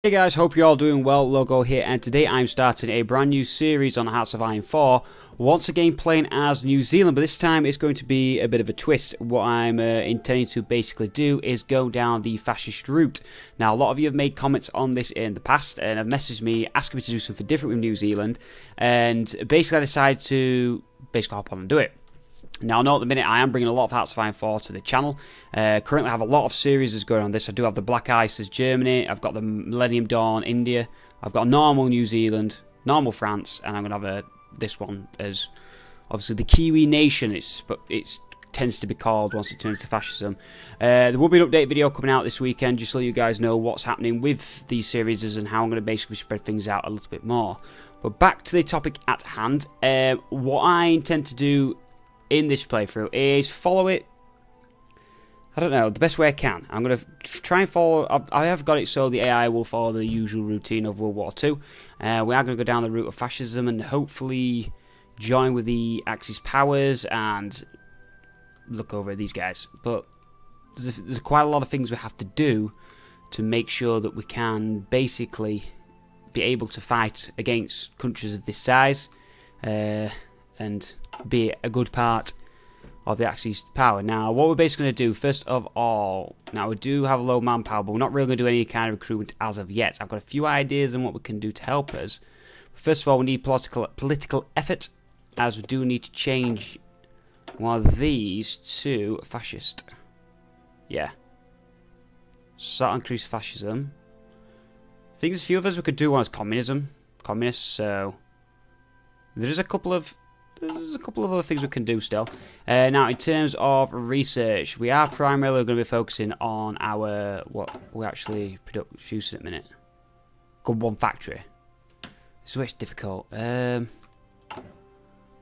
Hey guys, hope you're all doing well. Logo here, and today I'm starting a brand new series on Hearts of Iron 4, once again playing as New Zealand, but this time it's going to be a bit of a twist. What I'm intending to basically do is go down the fascist route. Now, a lot of you have made comments on this in the past and have messaged me asking me to do something different with New Zealand, and basically I decided to hop on and do it. Now, I know at the minute I am bringing a lot of Hearts of Iron 4 to the channel. Currently I have a lot of series going on this. I do have the Black Ice as Germany, I've got the Millennium Dawn India, I've got normal New Zealand, normal France, and I'm going to have this one as obviously the Kiwi nation. It tends to be called once it turns to fascism. There will be an update video coming out this weekend just so you guys know what's happening with these series and how I'm going to basically spread things out a little bit more. But back to the topic at hand. What I intend to do in this playthrough is follow it, I don't know, the best way I can. I'm going to try and follow, I have got it so the AI will follow the usual routine of World War II. We are going to go down the route of fascism and hopefully join with the Axis powers and look over at these guys. But there's quite a lot of things we have to do to make sure that we can basically be able to fight against countries of this size and be a good part of the Axis power. Now, what we're basically going to do, first of all, now we do have a low manpower, but we're not really going to do any kind of recruitment as of yet. I've got a few ideas on what we can do to help us. First of all, we need political effort, as we do need to change one of these to fascist. Yeah. So that'll increase fascism. I think there's a few of us we could do one as communists, so there's a couple of other things we can do still. Now, in terms of research, we are primarily going to be focusing on what we're actually producing at the minute. Got one factory. This is where it's difficult.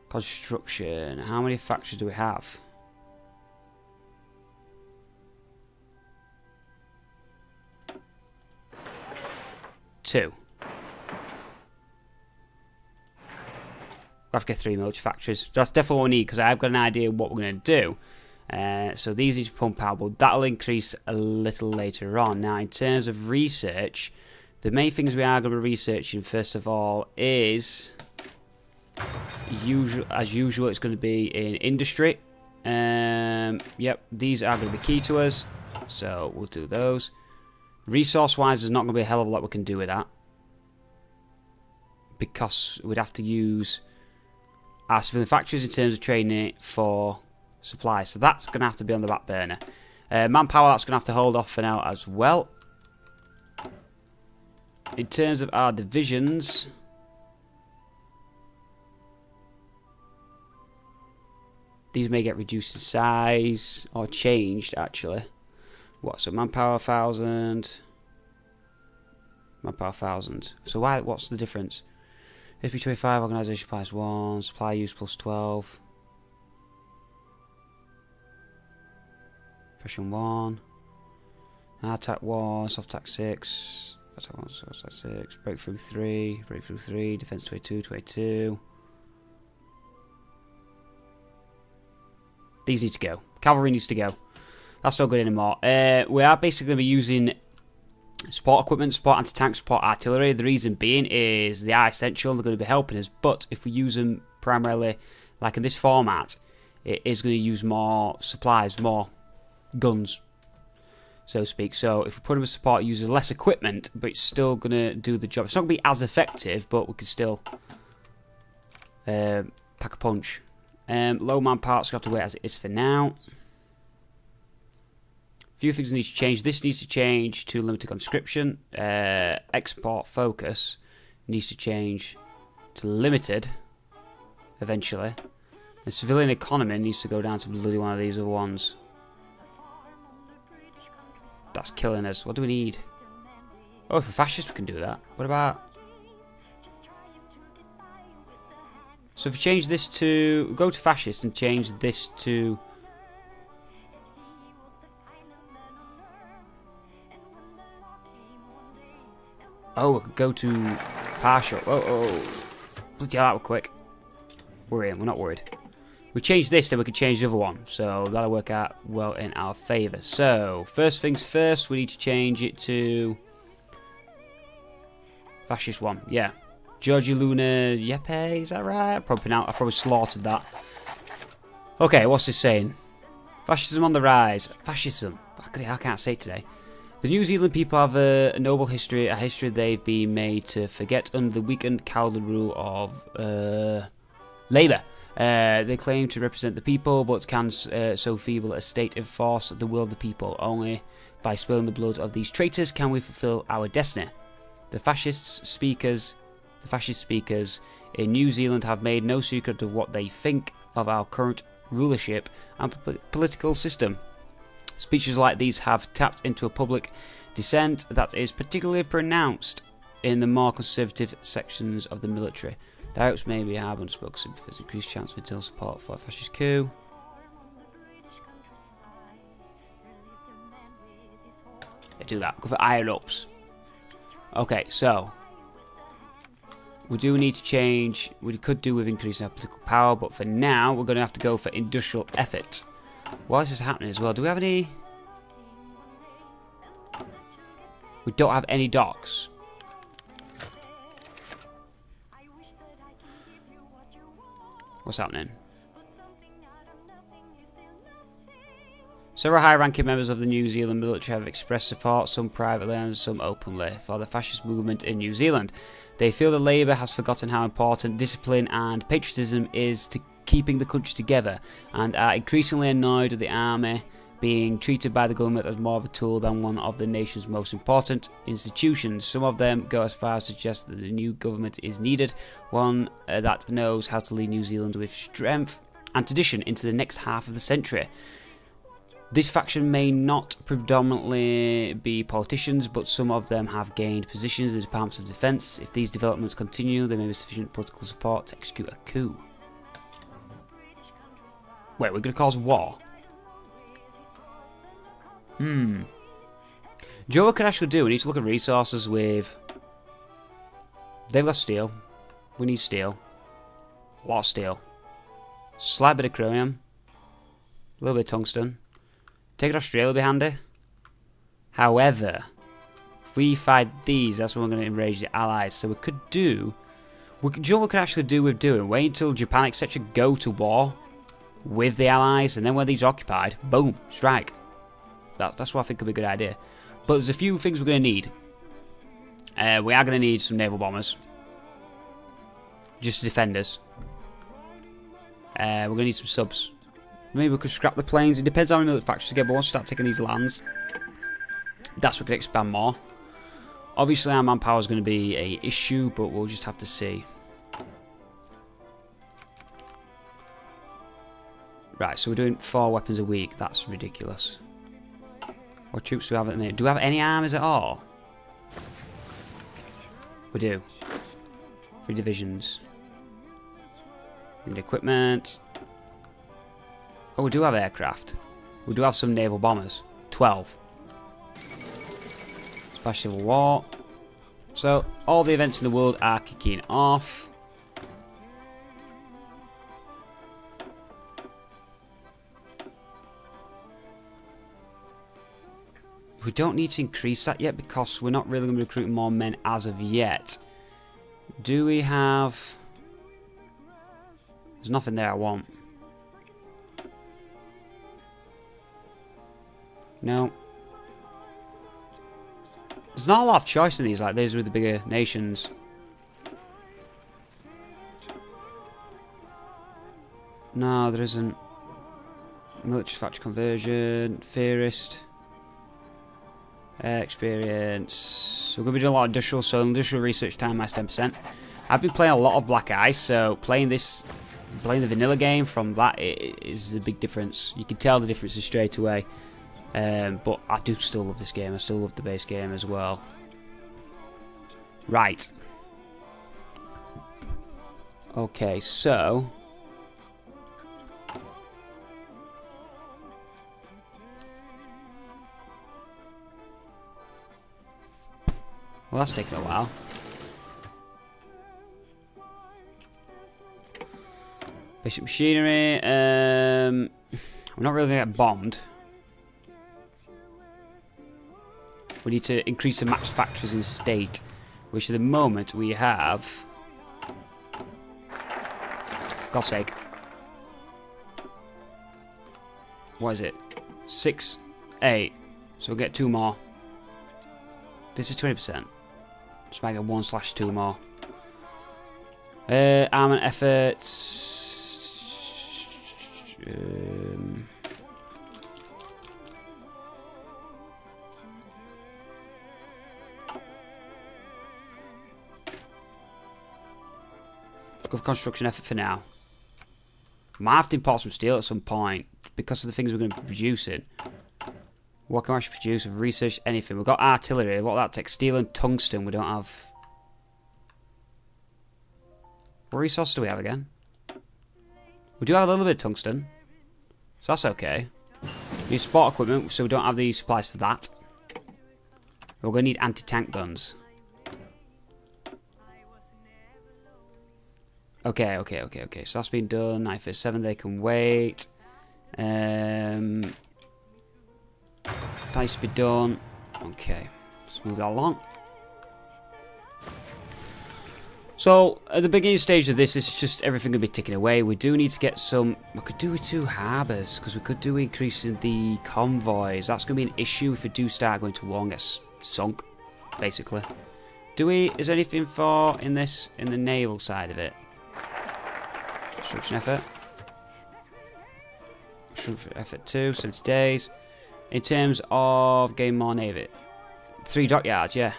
Construction. How many factories do we have? 2. I have to get 3 military factories. That's definitely what we need because I've got an idea of what we're going to do. So these need to pump out, but that'll increase a little later on. Now, in terms of research, the main things we are going to be researching, first of all, is as usual, it's going to be in industry. Yep, these are going to be key to us, so we'll do those. Resource-wise, there's not going to be a hell of a lot we can do with that because we'd have to use our civilian factories in terms of training it for supplies. So that's going to have to be on the back burner. Manpower, that's going to have to hold off for now as well. In terms of our divisions, these may get reduced in size or changed actually. What, so manpower 1,000, manpower 1,000. So what's the difference? SP 25, organisation price 1, supply use plus 12. Pressure 1. Attack 1, soft attack 6. Attack 1, soft attack 6. Breakthrough 3, defense 22, 22. These need to go. Cavalry needs to go. That's not good anymore. We are basically going to be using support equipment, support anti-tank, support artillery. The reason being is they are essential, they're going to be helping us, but if we use them primarily like in this format, it is going to use more supplies, more guns, so to speak. So if we put them as support, it uses less equipment, but it's still going to do the job. It's not going to be as effective, but we can still pack a punch. Low manpower, so we have to wait as it is for now. Few things need to change. This needs to change to limited conscription. Export focus needs to change to limited eventually. And civilian economy needs to go down to bloody one of these other ones. That's killing us. What do we need? Oh, for fascists we can do that. What about... So if we change this to... Go to fascist and change this to... Oh, we could go to partial. Oh. Bloody hell, that was quick. We're in, we're not worried. We change this, then we can change the other one. So that'll work out well in our favour. So, first things first, we need to change it to Fascist one, yeah. Georgie Luna Yepe, is that right? I probably slaughtered that. Okay, what's this saying? Fascism on the rise. Fascism. I can't say it today. The New Zealand people have a noble history, a history they've been made to forget under the weakened, cowardly rule of Labour. They claim to represent the people, but can so feeble a state enforce the will of the people. Only by spilling the blood of these traitors can we fulfil our destiny. The fascist speakers in New Zealand have made no secret of what they think of our current rulership and political system. Speeches like these have tapped into a public dissent that is particularly pronounced in the more conservative sections of the military. The hopes may be hard unspoken for increased chance of internal support for a fascist coup. Yeah, do that. Go for higher ups. Okay, so we do need to change. We could do with increasing our political power, but for now we're going to have to go for industrial effort. Why is this happening as well? Do we have any? We don't have any docks. What's happening? Several high-ranking members of the New Zealand military have expressed support, some privately and some openly, for the fascist movement in New Zealand. They feel that Labour has forgotten how important discipline and patriotism is to keeping the country together, and are increasingly annoyed with the army being treated by the government as more of a tool than one of the nation's most important institutions. Some of them go as far as to suggest that the new government is needed, one that knows how to lead New Zealand with strength and tradition into the next half of the century. This faction may not predominantly be politicians, but some of them have gained positions in the Departments of Defence. If these developments continue, there may be sufficient political support to execute a coup. Wait, we're going to cause war? Joe, what could actually do? We need to look at resources with... They've got steel. We need steel. A lot of steel. Slight bit of chromium. A little bit of tungsten. Take it Australia will be handy. However, if we fight these, that's when we're going to enrage the allies. So we could do... Do you know what we could actually do with doing? Wait until Japan, etc. go to war with the allies, and then when these are occupied, boom, strike. That's what I think could be a good idea. But there's a few things we're going to need. We are going to need some naval bombers. Just to defend us. We're going to need some subs. Maybe we could scrap the planes. It depends on how many factories we get, but once we start taking these lands, that's when we can expand more. Obviously our manpower is going to be an issue, but we'll just have to see. Right, so we're doing 4 weapons a week. That's ridiculous. What troops do we have at the minute? Do we have any armies at all? We do. 3 divisions. We need equipment. Oh, we do have aircraft. We do have some naval bombers. 12. Splash Civil War. So, all the events in the world are kicking off. We don't need to increase that yet because we're not really going to be recruiting more men as of yet. Do we have... There's nothing there I want. No. There's not a lot of choice in these like these with the bigger nations. No, there isn't. Military factory conversion, theorist. Experience. We're going to be doing a lot of industrial, so industrial research time minus 10%. I've been playing a lot of Black Ice, so playing the vanilla game from that is a big difference. You can tell the differences straight away. But I do still love this game. I still love the base game as well. Right. Okay, so... Well, that's taken a while. Basic machinery. I'm not really going to get bombed. We need to increase the match factories in state. which at the moment we have... God's sake. What is it? 6, 8. So we'll get 2 more. This is 20%. Just might get 1/2 more. Armament efforts. Go for construction effort for now. Might have to import some steel at some point because of the things we're going to be producing. What can we actually produce? We've researched anything. We've got artillery. What that takes? Steel and tungsten. We don't have. What resources do we have again? We do have a little bit of tungsten. So that's okay. We need sport equipment, so we don't have the supplies for that. We're going to need anti-tank guns. Okay. So that's been done. 957, they can wait. That needs to be done. Okay, let's move that along. So, at the beginning stage of this is just everything going to be ticking away. We do need to get some... We could do with 2 harbours, because we could do increasing the convoys. That's going to be an issue if we do start going to war and get sunk, basically. Do we... Is there anything for in this, in the naval side of it? Construction effort. Construction effort 2, 70 days. In terms of getting more navy. 3 dockyards, yeah.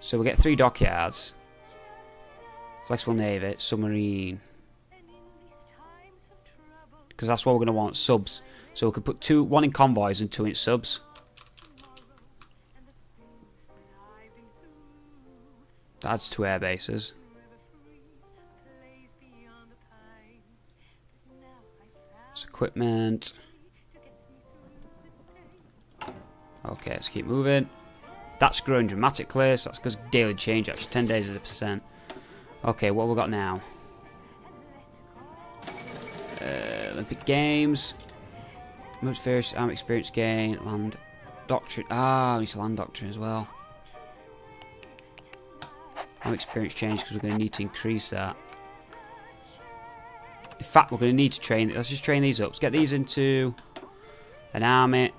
So we get 3 dockyards. Flexible navy, submarine. Because that's what we're going to want, subs. So we could put 1 in convoys and 2 in subs. That's 2 air bases. It's equipment. Okay, let's keep moving. That's growing dramatically, so that's because daily change actually. 10 days is a percent. Okay, what have we got now? Olympic Games. Most various arm experience gain. Land doctrine. Ah, we need to land doctrine as well. Arm experience change because we're going to need to increase that. In fact, we're going to need to train. Let's just train these up. Let's get these into an army.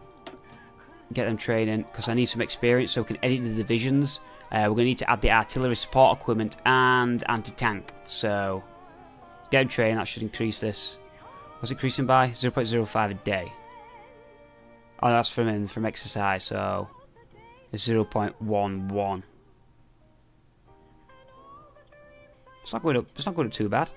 Get them training because I need some experience so we can edit the divisions. We're going to need to add the artillery support equipment and anti-tank. So, get them trained. That should increase this. What's it increasing by? 0.05 a day. Oh, that's from exercise. So, it's 0.11. It's not going up. It's not going up too bad.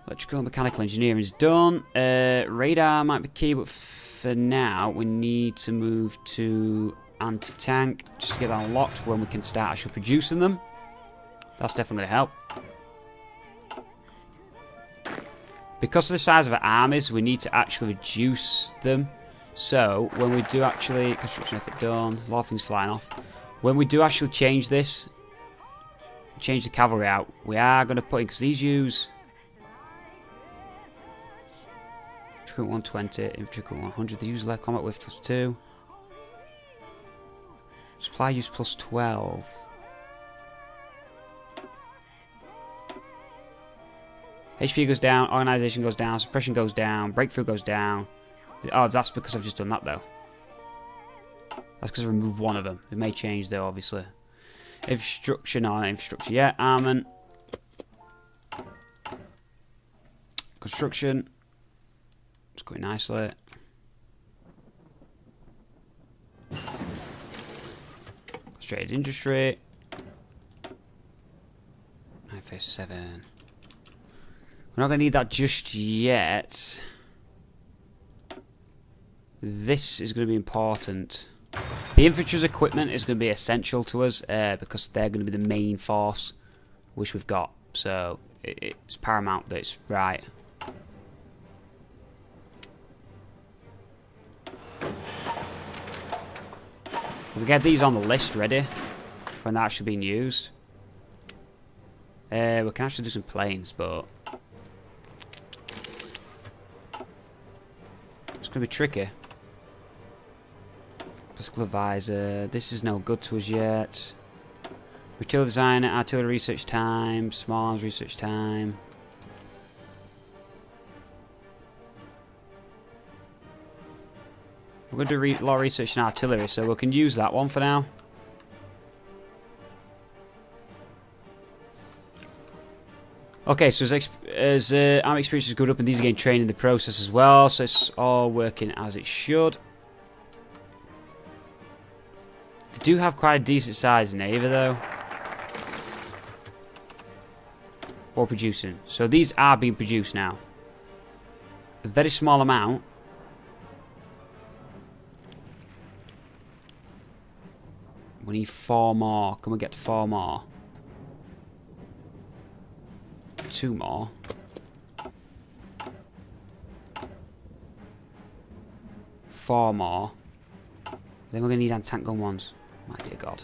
Electrical and mechanical engineering is done. Radar might be key, but for now we need to move to anti-tank just to get that unlocked when we can start actually producing them. That's definitely going to help. Because of the size of our armies, we need to actually reduce them. So when we do actually... Construction effort done. A lot of things flying off. When we do actually change this, change the cavalry out, we are going to put in... Because these use... 120, infantry 100, they use light combat with +2. Supply use +12. HP goes down, organisation goes down, suppression goes down, breakthrough goes down. Oh, that's because I've just done that though. That's because I removed one of them. It may change though, obviously. Infrastructure, no, infrastructure yet. Armament. Construction. It's going nicely. Straight industry. 957. We're not going to need that just yet. This is going to be important. The infantry's equipment is going to be essential to us because they're going to be the main force which we've got. So it's paramount that it's right. We'll get these on the list ready when they're actually being used. We can actually do some planes, but going to be tricky. Political advisor. This is no good to us yet. Retail designer, artillery research time, small arms research time. We're going to do a lot of research in artillery, so we can use that one for now. Okay, so as army experience is good up, and these are getting trained in the process as well, so it's all working as it should. They do have quite a decent size navy, though. Or producing. So these are being produced now. A very small amount. We need 4 more. Can we get to 4 more? 2 more. Four more. Then we're going to need anti-tank gun ones. My dear God.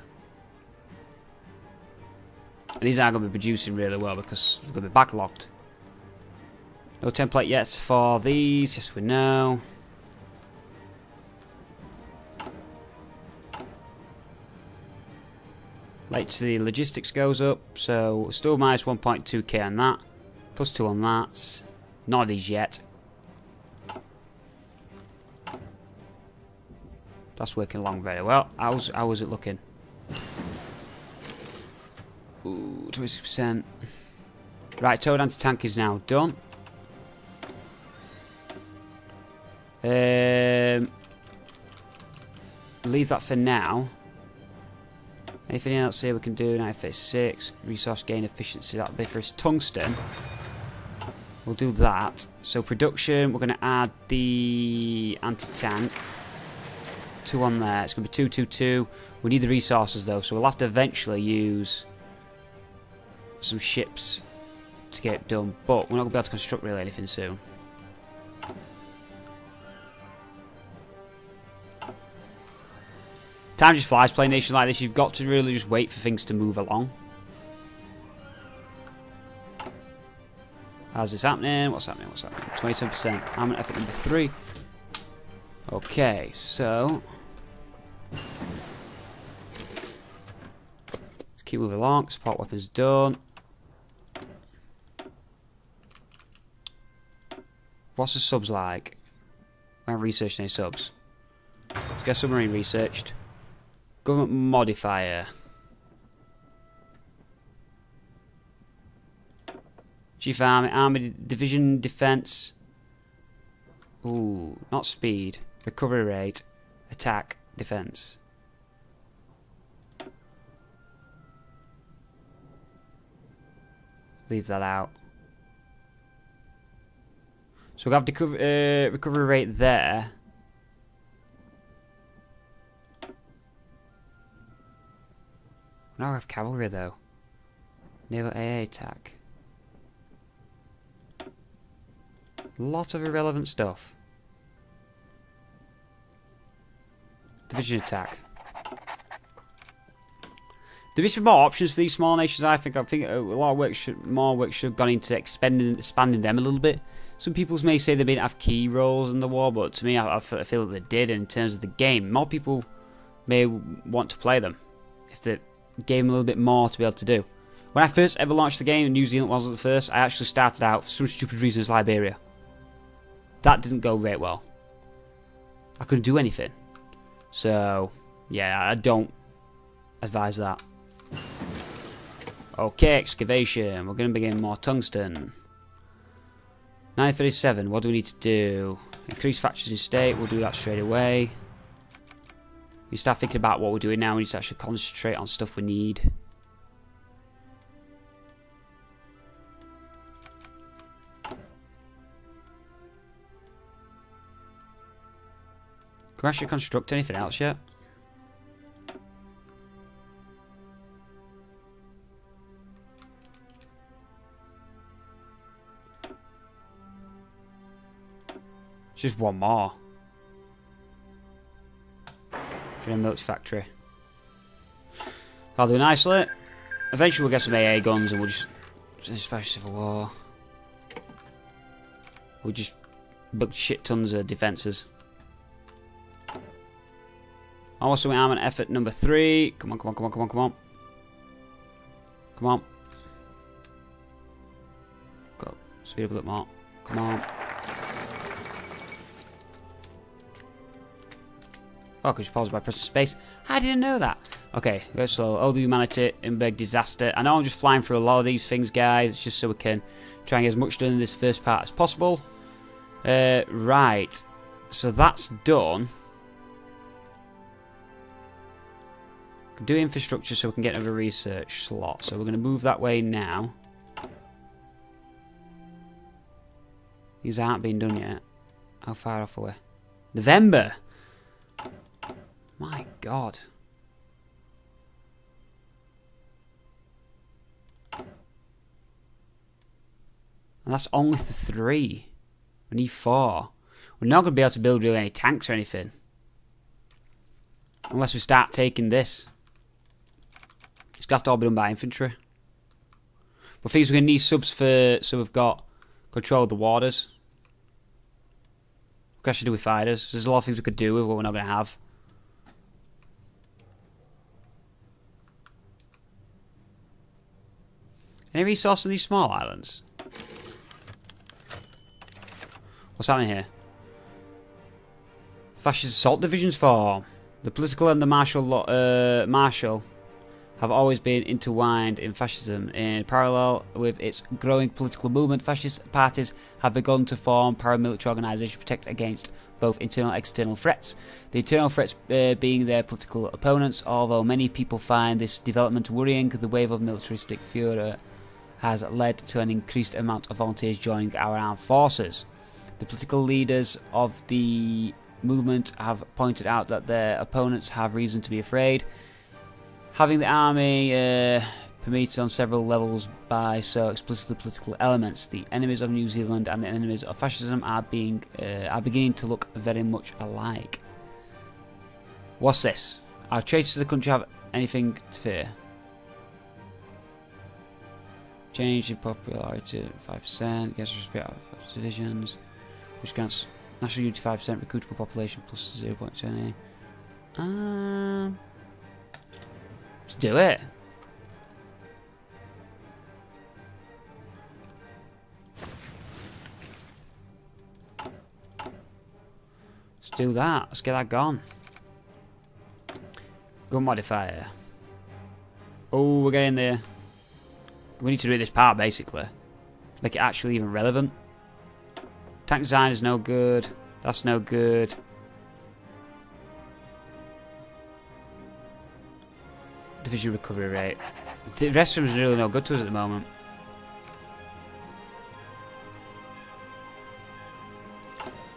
And these are going to be producing really well because they're going to be backlogged. No template yet for these. Yes, we know. Late to the logistics goes up, so still minus 1.2k on that. Plus 2 on that. None of these yet. That's working along very well. How was it looking? Ooh, 26%. Right, towed anti-tank is now done. Leave that for now. Anything else here we can do? 956. Resource gain efficiency. That'll be for his tungsten. We'll do that. So production, we're going to add the anti-tank. 2 on there. It's going to be 222. We need the resources though, so we'll have to eventually use some ships to get it done. But we're not going to be able to construct really anything soon. Time just flies playing nations like this. You've got to really just wait for things to move along. How's this happening? What's happening? What's happening? 27%. Armament effort number 3. Okay, so let's keep moving along. Support weapons done. What's the subs like? I haven't researched any subs. Let's get submarine researched. Government modifier. Chief Army, Army Division Defense. Ooh, not speed. Recovery rate. Attack. Defense. Leave that out. So we have the recovery rate there. Now we have cavalry though. Naval AA attack. Lot of irrelevant stuff. Division attack. There is some more options for these small nations. I think a lot of more work should have gone into expanding them a little bit. Some people may say they didn't have key roles in the war, but to me, I feel that they did. And in terms of the game, more people may want to play them if they gave them a little bit more to be able to do. When I first ever launched the game, and New Zealand wasn't the first, I actually started out for some stupid reason as Liberia. That didn't go very well. I couldn't do anything. So, yeah, I don't advise that. Okay, excavation. We're going to be getting more tungsten. 937, what do we need to do? Increase factories in state, we'll do that straight away. We start thinking about what we're doing now, we need to actually concentrate on stuff we need. Can we actually construct anything else yet? Just one more. Get a milk factory. I'll do nicely. Eventually we'll get some AA guns and we'll just... Especially Civil War. We'll just build shit tons of defences. Also, we are on effort number 3. Come on, come on, come on, come on, come on. Come on. Go. Speed up a little more. Come on. Oh, I could just pause by pressing space. I didn't know that. Okay, go slow. All the humanity in big disaster. I know I'm just flying through a lot of these things, guys. It's just so we can try and get as much done in this first part as possible. Right. So that's done. Do infrastructure so we can get another research slot. So we're going to move that way now. These aren't being done yet. How far off are we? November! My God. And that's only the 3. We need 4. We're not going to be able to build really any tanks or anything. Unless we start taking this. It's going to have to all be done by infantry. But things we're going to need subs for, so we've got control of the waters. We can actually do with fighters. There's a lot of things we could do with what we're not going to have. Any resource in these small islands? What's happening here? Fascist assault divisions form. The political and the martial have always been intertwined in fascism. In parallel with its growing political movement, fascist parties have begun to form paramilitary organisations to protect against both internal and external threats. The internal threats being their political opponents. Although many people find this development worrying, the wave of militaristic furor has led to an increased amount of volunteers joining our armed forces. The political leaders of the movement have pointed out that their opponents have reason to be afraid. Having the army permitted on several levels by so explicitly political elements, the enemies of New Zealand and the enemies of fascism are beginning to look very much alike. What's this? Our traitors to the country have anything to fear? Change in popularity to 5%, gets respect of divisions, which grants national unity 5%, recruitable population plus 0.20. Let's do it. Let's do that. Let's get that gone. Gun modifier. Oh, we're getting there. We need to do this part basically to make it actually even relevant. Tank design is no good. That's no good. Division recovery rate. The rest of them is really no good to us at the moment.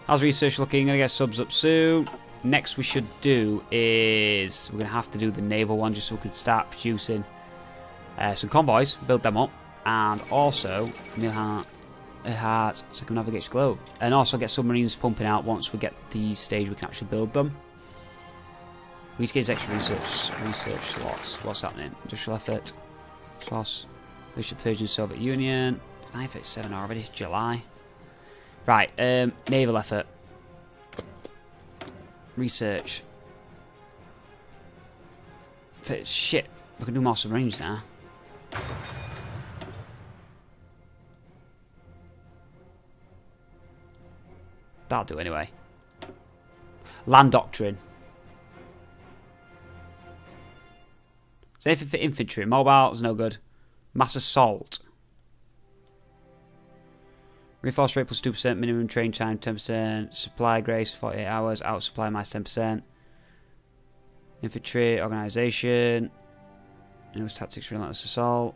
How's research looking? Gonna get subs up soon. Next we should do is we're gonna have to do the naval one just so we can start producing some convoys, build them up, and also heart so we can navigate Globe, and also get submarines pumping out once we get the stage we can actually build them. We need to get his extra research slots. What's happening? Industrial effort. Slots. Leadership Persian Soviet Union. 957 already. July. Right. Naval effort. Research. Shit. We can do more submarines now. That'll do anyway. Land doctrine. Safe for infantry. Mobile is no good. Mass assault. Reinforced rate plus 2%. Minimum train time 10%. Supply grace 48 hours. Out supply minus 10%. Infantry organisation. News tactics relentless assault.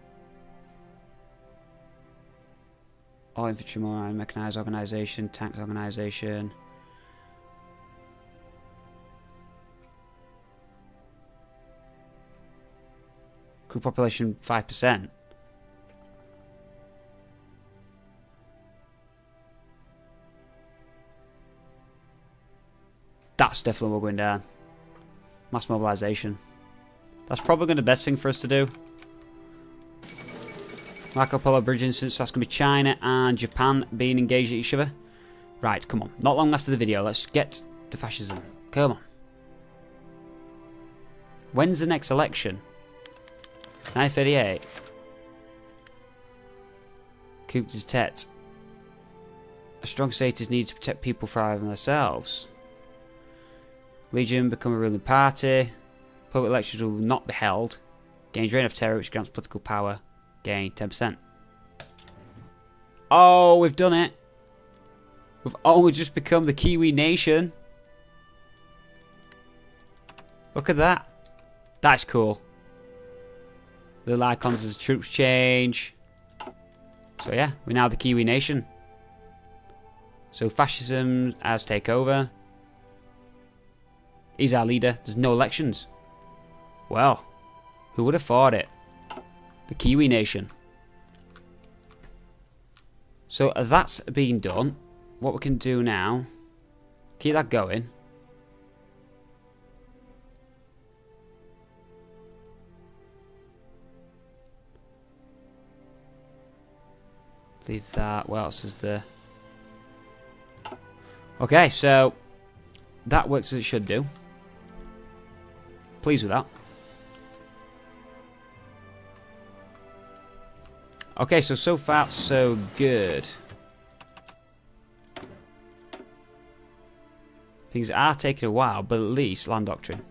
All infantry more mechanized organisation. Tanks organisation. Crew population 5%. That's definitely what we're going down. Mass mobilisation. That's probably going to be the best thing for us to do. Marco Polo Bridge instance, that's going to be China and Japan being engaged at each other. Right, come on. Not long after the video, let's get to fascism. Come on. When's the next election? 1938. Coup d'etat. A strong state is needed to protect people from themselves. Legion become a ruling party. Public elections will not be held. Gains reign of terror, which grants political power. Gain 10%. Oh, we've done it. We've just become the Kiwi nation. Look at that. That's cool. Little icons as troops change. So yeah, we're now the Kiwi nation. So fascism has taken over. He's our leader. There's no elections. Well, who would have thought it? The Kiwi nation. So that's been done. What we can do now, keep that going. Leave that. What else is there? Okay, so that works as it should do. Pleased with that. Okay, so far so good. Things are taking a while, but at least land doctrine.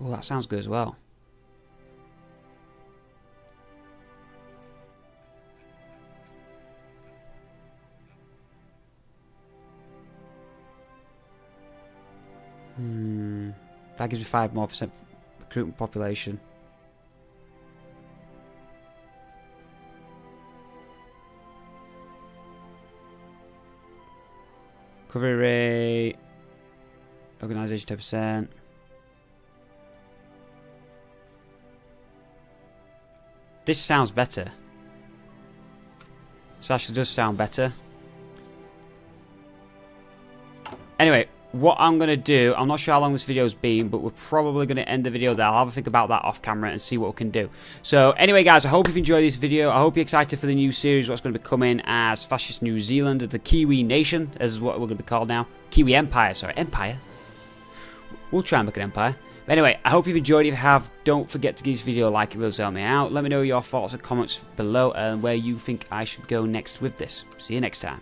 Oh, that sounds good as well. That gives me 5% more recruitment population. Recovery rate. Organisation 10%. This sounds better. This actually does sound better. Anyway, what I'm going to do, I'm not sure how long this video's been, but we're probably going to end the video there. I'll have a think about that off camera and see what we can do. So anyway, guys, I hope you've enjoyed this video. I hope you're excited for the new series, what's going to be coming as Fascist New Zealand, the Kiwi Nation, as what we're going to be called now. Kiwi Empire, sorry, Empire. We'll try and make an empire. But anyway, I hope you've enjoyed. If you have, don't forget to give this video a like. It will help me out. Let me know your thoughts and comments below and where you think I should go next with this. See you next time.